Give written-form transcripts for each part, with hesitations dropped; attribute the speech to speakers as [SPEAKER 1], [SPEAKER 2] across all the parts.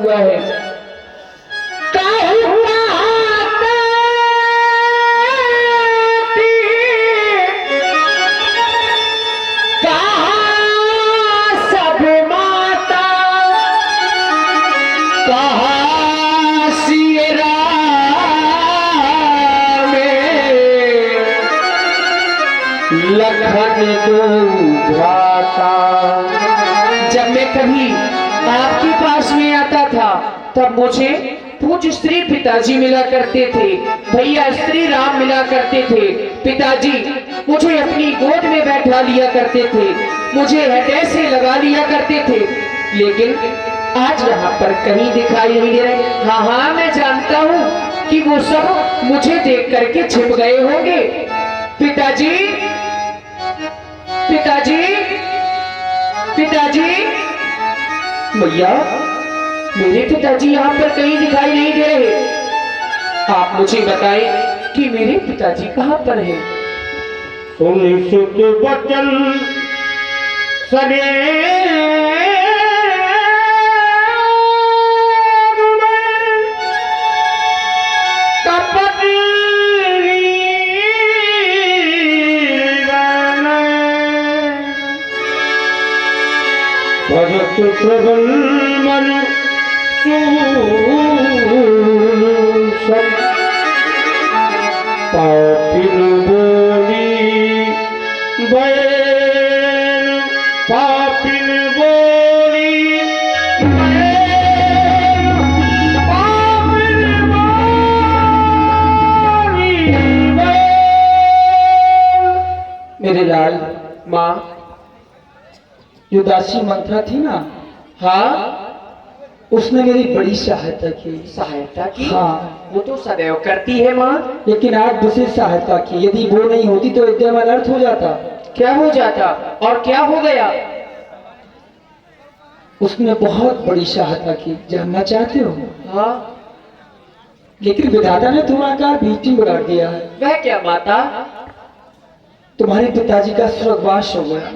[SPEAKER 1] हुआ है। जब मैं कभी आपके पास में आता था तब मुझे पूज्य श्री पिताजी मिला करते थे, भैया श्री राम मिला करते थे। पिताजी मुझे अपनी गोद में बैठा लिया करते थे, मुझे हृदय से लगा लिया करते थे, लेकिन आज यहाँ पर कहीं दिखाई नहीं दे रहे। हाँ हाँ मैं जानता हूँ कि वो सब मुझे देख करके छिप गए होंगे। पिताजी पिताजी पिताजी, भैया मेरे पिताजी यहाँ पर कहीं दिखाई नहीं दे रहे। आप मुझे बताएं कि मेरे पिताजी कहाँ पर हैं?
[SPEAKER 2] सुन सुत वचन सरे भगत प्रबल मन पापिन बोली बैन पापिन बोली पापिन बोली।
[SPEAKER 1] मेरे लाल, माँ जो दासी मंत्रा थी ना, हाँ उसने मेरी बड़ी सहायता की। सहायता की? हाँ वो तो सदैव करती है माँ, लेकिन आज दूसरी सहायता की। यदि वो नहीं होती तो विद्या में अनर्थ हो जाता। क्या हो जाता और क्या हो गया? उसने बहुत बड़ी सहायता की, जानना चाहते हो? हाँ लेकिन विधाता ने तुम्हारा बीटी बिगाड़ दिया है। वह क्या माता? तुम्हारे पिताजी का स्वर्गवास हो गया।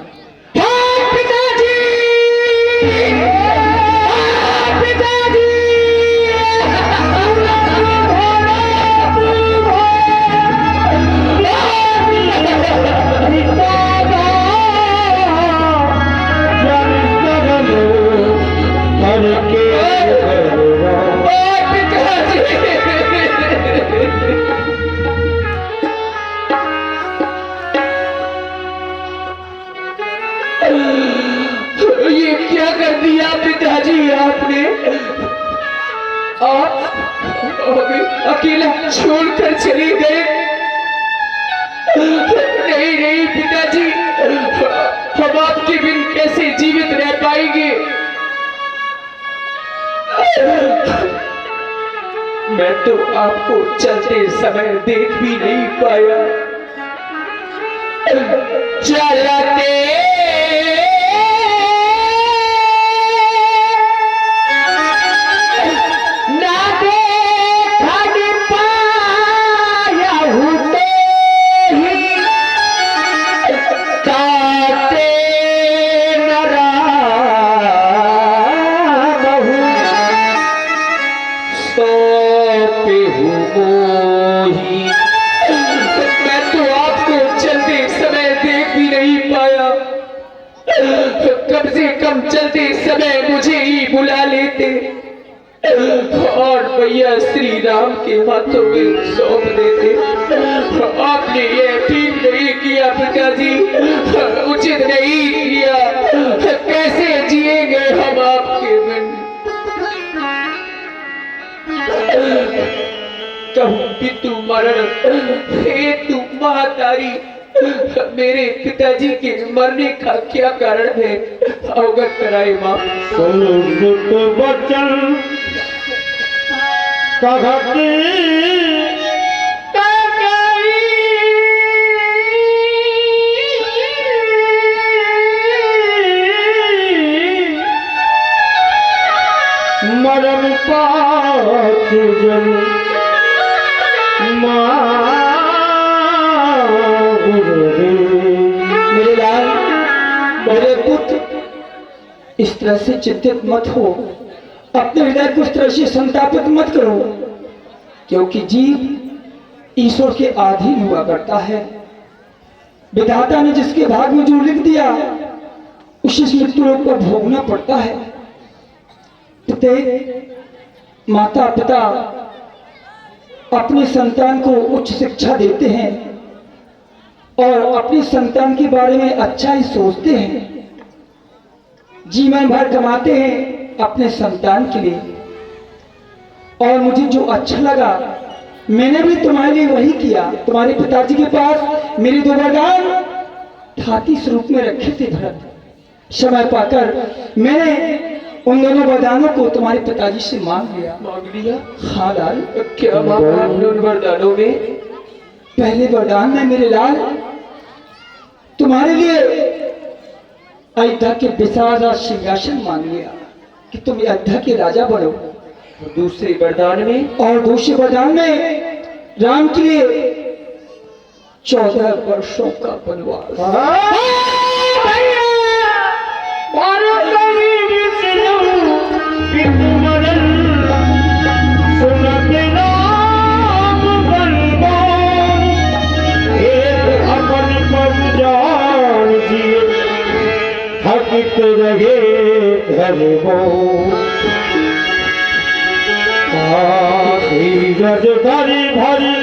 [SPEAKER 1] ये क्या कर दिया पिताजी आपने? आप अकेला छोड़कर चले गए। नहीं नहीं पिताजी, हम आपके बिन कैसे जीवित रह पाएंगे? मैं तो आपको चलते समय देख भी नहीं पाया। चलते चलते समय मुझे ही बुला लेते और भैया श्री राम के हाथों में सौंप देते। आपने ये ठीक नहीं किया पिताजी, उचित नहीं किया। कैसे जिएंगे हम आपके बिन? कहूँ पितु मरण हेतु महातारी, मेरे पिताजी के मरने का क्या कारण है? अवगत कराए माँ।
[SPEAKER 2] वचन मरण पात जन
[SPEAKER 1] मेरे लाल, मेरे पुत्र, इस तरह से चिंतित मत हो।
[SPEAKER 3] अपने हृदय को इस तरह से संतापित मत करो, क्योंकि जीव ईश्वर के अधीन हुआ करता है। विधाता ने जिसके भाग में जो लिख दिया उसे इस मृत्यु लोक पर भोगना पड़ता है। प्रत्येक माता पिता अपने संतान को उच्च शिक्षा देते हैं और अपनी संतान के बारे में अच्छा ही सोचते हैं, जीवन भर कमाते हैं अपने संतान के लिए। और मुझे जो अच्छा लगा मैंने भी तुम्हारे लिए वही किया। तुम्हारे पिताजी के पास मेरे 2 वरदान हाथी स्वरूप में रखे थे भरत। समय पाकर मैंने उन दोनों वरदानों को तुम्हारे पिताजी से मांग लिया। हाँ लाल।
[SPEAKER 1] क्या मांगा आपने उन वरदानों में?
[SPEAKER 3] पहले वरदान में मेरे लाल तुम्हारे लिए अयोध्या के विशाल सिंहासन मांग लिया कि तुम अयोध्या के राजा बनो।
[SPEAKER 1] दूसरे वरदान में?
[SPEAKER 3] और दूसरे वरदान में राम के लिए 14 वर्षों का वनवास।
[SPEAKER 2] रहे धर्मो धीरज धरी भरी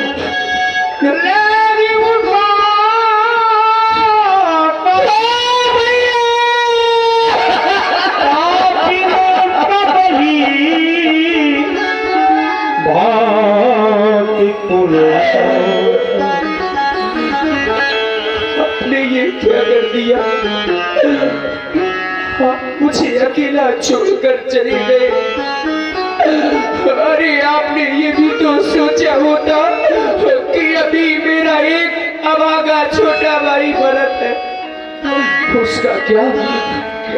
[SPEAKER 1] आपने ये क्या कर दिया? मुझे अकेला छोड़कर चले गए। अरे आपने ये भी तो सोचा होता कि अभी मेरा एक अभागा छोटा भाई भरत है, उसका क्या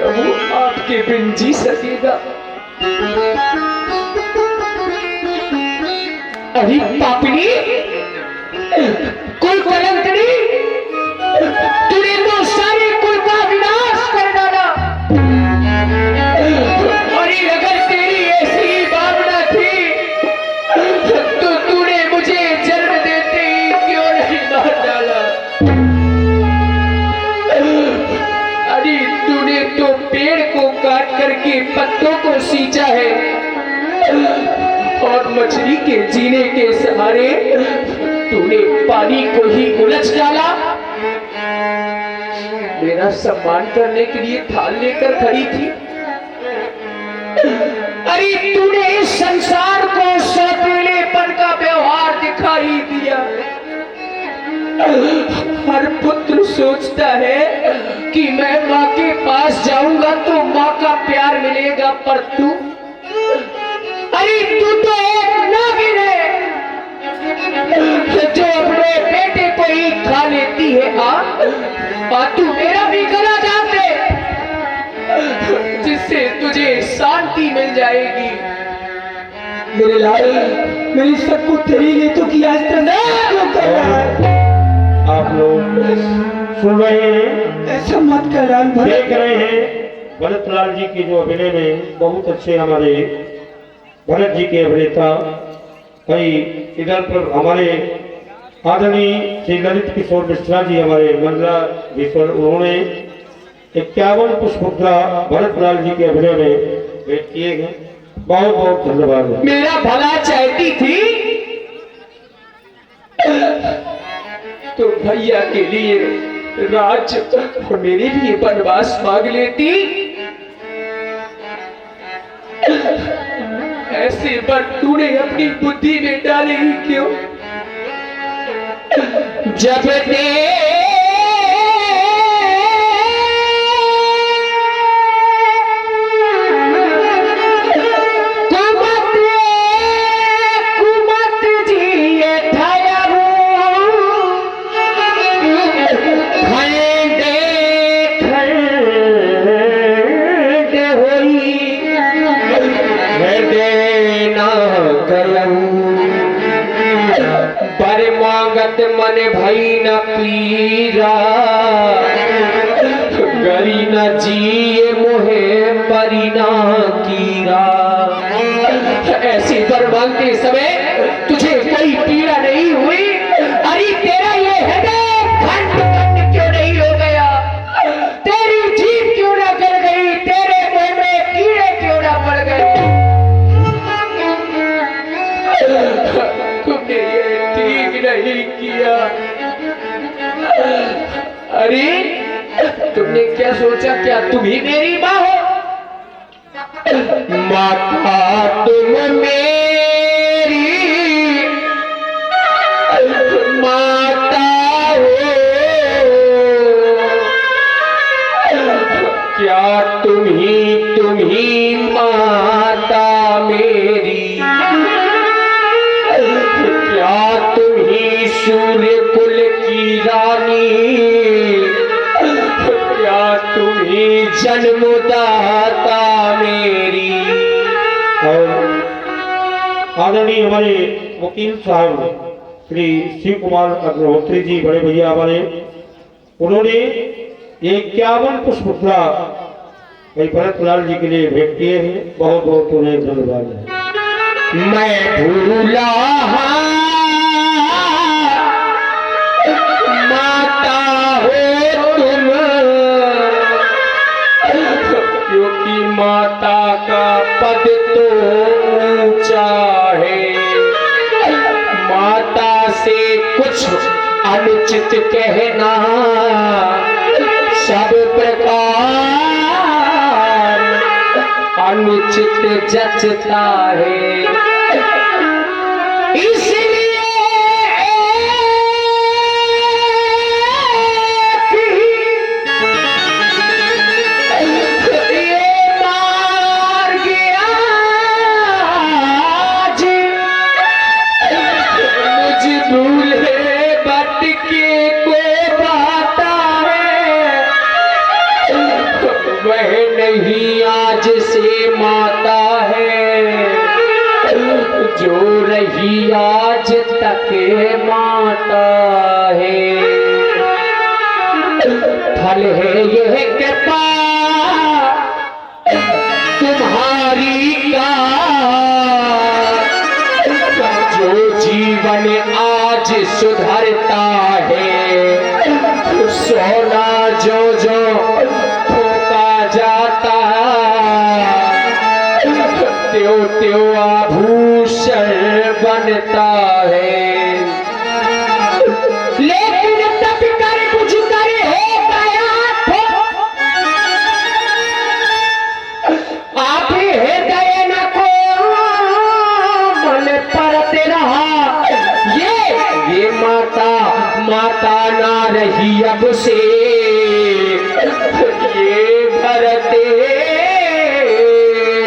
[SPEAKER 1] वो आपके बिन जी सकेगा? अरे पापड़ी, कुल कलंकड़ी, तूने तो सारे कुल का विनाश कर डाला। और अगर तेरी ऐसी भावना थी तो तूने मुझे जन्म देते ही क्यों नहीं मार डाला? अरे तूने तो पेड़ को काट करके पत्तों को सींचा है और मछली के जीने के सहारे तूने पानी को ही उलझ डाला। मेरा सम्मान करने के लिए थाल लेकर खड़ी थी। अरे तूने इस संसार को सौतेलेपन का व्यवहार दिखाई दिया। हर पुत्र सोचता है कि मैं माँ के पास जाऊंगा तो माँ का प्यार मिलेगा, पर तू, अरे तू तो एक नागिन है जो अपने बेटे को ही खा लेती है। और तू मेरा भी गला काट दे जिससे तुझे शांति मिल जाएगी।
[SPEAKER 3] मेरे लाल, मेरी सबको तेरी लिए तो किया, इस तरह क्यों कर रहा है?
[SPEAKER 2] आप लोग सुन रहे हैं,
[SPEAKER 3] ऐसा मत कर लाल।
[SPEAKER 2] देख रहे हैं भरत लाल जी की जो अभिनय में बहुत अच्छे हमारे भरत जी के अभिनेता कई, इधर पर हमारे आदरणीय श्री ललित किशोर मिश्रा जी हमारे मंडला विश्वर, उन्होंने 51 पुष्पमुद्रा भरत लाल जी के अभिनय में भेंट किए हैं। बहुत बहुत धन्यवाद।
[SPEAKER 1] मेरा भला चाहती थी तो भैया के लिए राज्य और मेरे लिए वनवास मांग लेती। ऐसे पर तूने अपनी बुद्धि में डाले ही क्यों? जब मन भई न पीरा गरी न जिए मोहे परिना कीरा। मांगते समय तुझे कोई पीड़ा नहीं हुई? अरे तेरा ये हृदय खंड खंड क्यों नहीं हो गया? तेरी जीभ क्यों ना गल गई? तेरे मुंह में कीड़े क्यों ना पड़ गए? तुमने ये ठीक नहीं किया। अरे तुमने क्या सोचा, क्या तुम ही मेरी माँ हो? माता तुम मेरी माता हो, क्या तुम ही माता मेरी? क्या तुम ही सूर्य कुल की रानी? क्या तुम ही जन्मदाता मेरी?
[SPEAKER 2] और आदरणीय हमारे वकील साहब श्री शिव कुमार अग्निहोत्री जी, बड़े भैया हमारे, उन्होंने ये 51 पुष्पगुच्छा भाई भरतलाल जी के लिए भेंट किए हैं। बहुत बहुत उन्हें धन्यवाद है।
[SPEAKER 1] मैं भूला माता हो तुम, क्योंकि माता का पद तो ऊंचा है। माता से कुछ अनुचित कहना सब प्रकार अनुचित जचता है। इसलिए ये मार गया आज मुझ दूल्हे भटके को बाता है। वह नहीं आज से माता है, जो रही आज तक माता है। फल है यह कृपा तुम्हारी का, जो जीवन आज सुधरता है। सोना जो जो फूका जाता, त्यो त्यो आभूषण बनता है। लेकिन तब कर कुछ कर हो गया तो आप हृदय न को मन परत रहा। ये माता ना रही अब से, ये भरते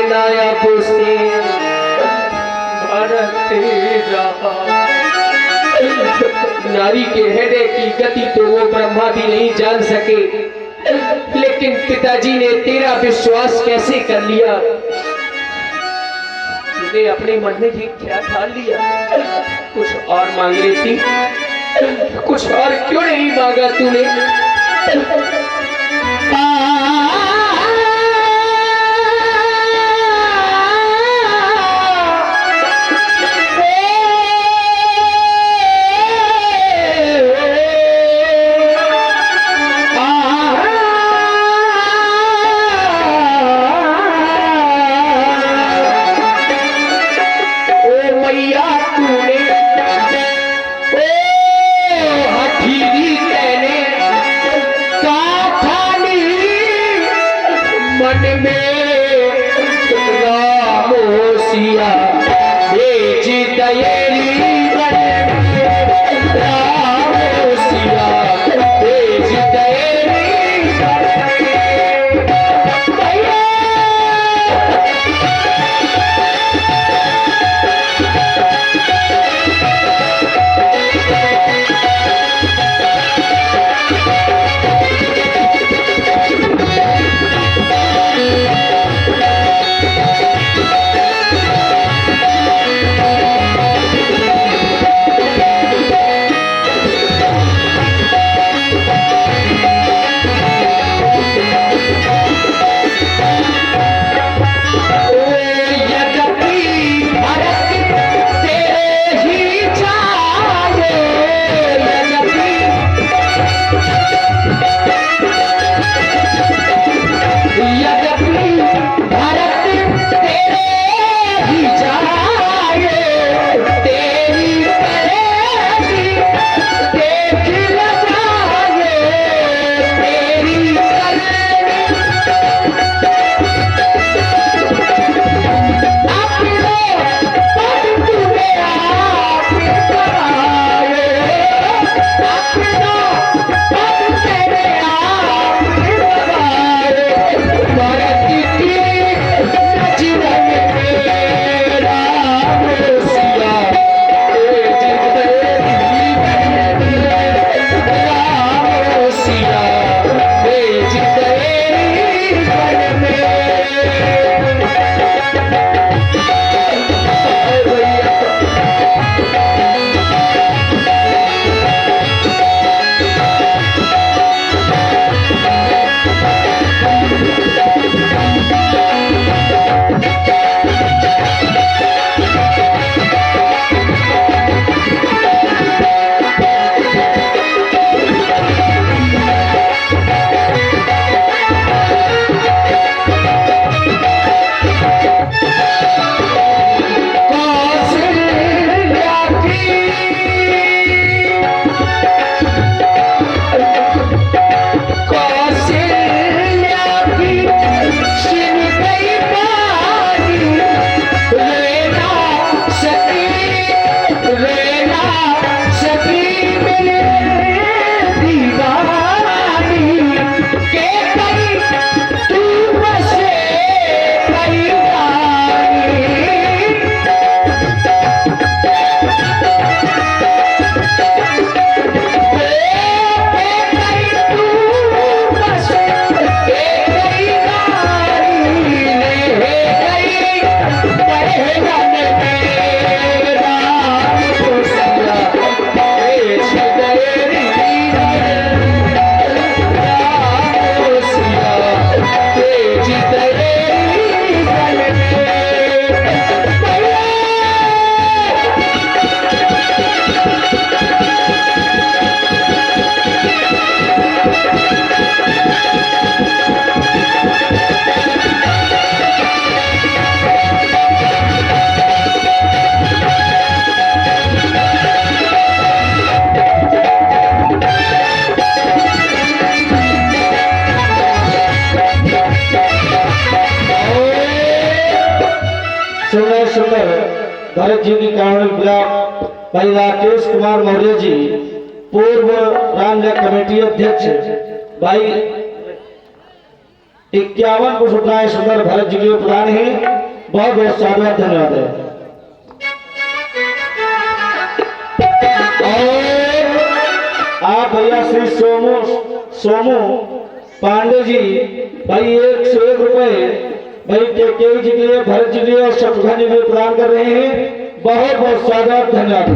[SPEAKER 1] न अब से भरते रहा। नारी के हृदय की गति तो वो ब्रह्मा भी नहीं जान सके, लेकिन पिताजी ने तेरा विश्वास कैसे कर लिया? तूने अपने मन में ये क्या ठान लिया? कुछ और मांग लेती, कुछ और क्यों नहीं मांगा तूने?
[SPEAKER 2] भरत जी की कारण भाई राकेश कुमार मौर्य जी, पूर्व रामजग कमेटी अध्यक्ष, भाई 51 को सुनाए सुंदर भरत जी के प्रदान है। बहुत बहुत साधुवाद, धन्यवाद है। और आप भैया श्री सोमू पांडे जी, भाई 101 रुपए भाई केके जी के लिए, भरत जी के लिए और शत्रुघ्न जी के लिए प्रदान कर रहे हैं। बहुत बहुत साधुवाद, धन्यवाद।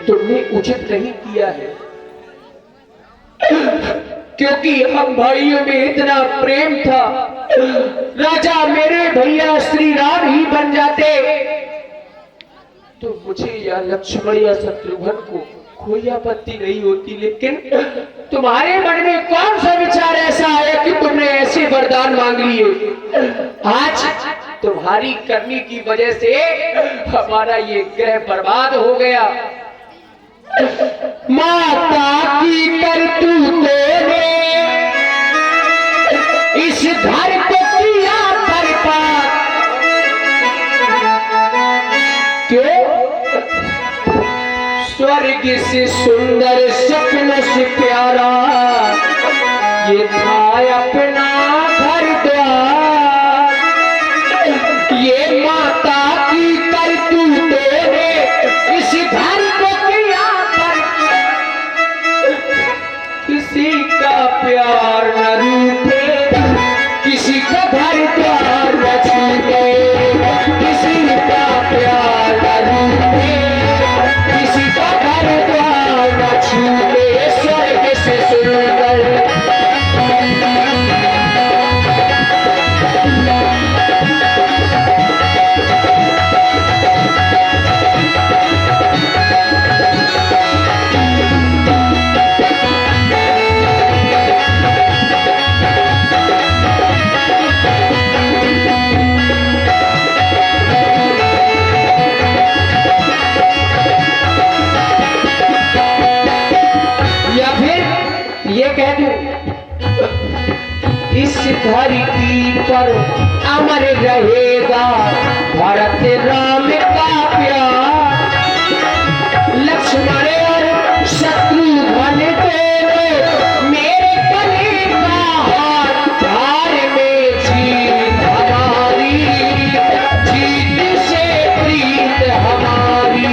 [SPEAKER 1] तुमने उचित नहीं किया है, क्योंकि हम भाइयों में इतना प्रेम था। राजा मेरे भैया श्री राम ही बन जाते तो मुझे या लक्ष्मण या शत्रुघ्न को कोई आपत्ति नहीं होती, लेकिन तुम्हारे मन में कौन सा विचार ऐसा आया कि तुमने ऐसे वरदान मांग लिए। आज तुम्हारी करनी की वजह से हमारा ये ग्रह बर्बाद हो गया। माता की करतूतों ने इस घर को किया बर्बाद। क्यों? स्वर्ग से सुंदर सपनों से प्यारा ये था अपना घर द्वार। ये माता की करतूतों ने इस घर को किया बर्बाद। किसी का प्यार न रूठे, किसी का घर द्वार न छूटे, किसी का प्यार न रूठे, किसी का घर द्वार न छूटे। स्वर्ग से सुंदर इस धरती पर अमर रहेगा भरत राम का प्यार। लक्ष्मण और शत्रुघ्न दोनों मेरे गले का हार। हार में जीत हमारी, जीत से प्रीत हमारी।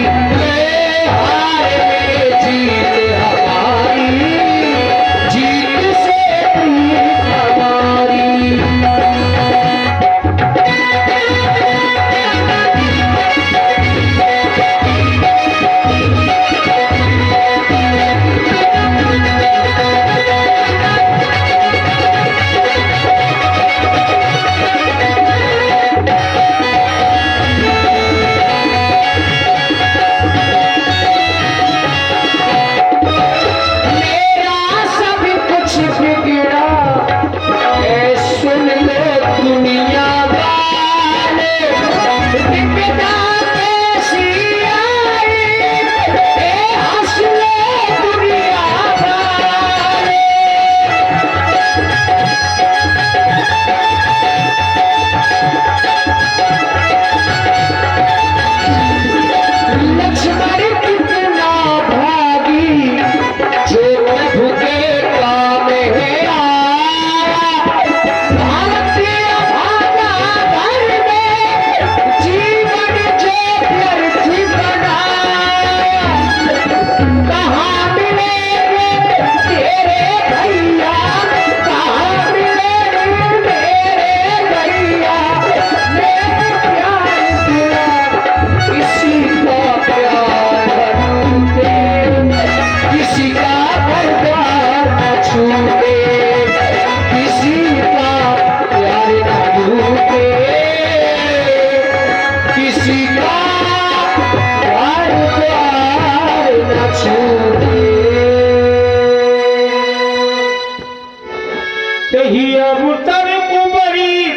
[SPEAKER 1] हार में जीत हमारी, जीत से प्रीत हमारी। का द्वार द्वार न छोड़े।
[SPEAKER 2] तही अब तर कुबरी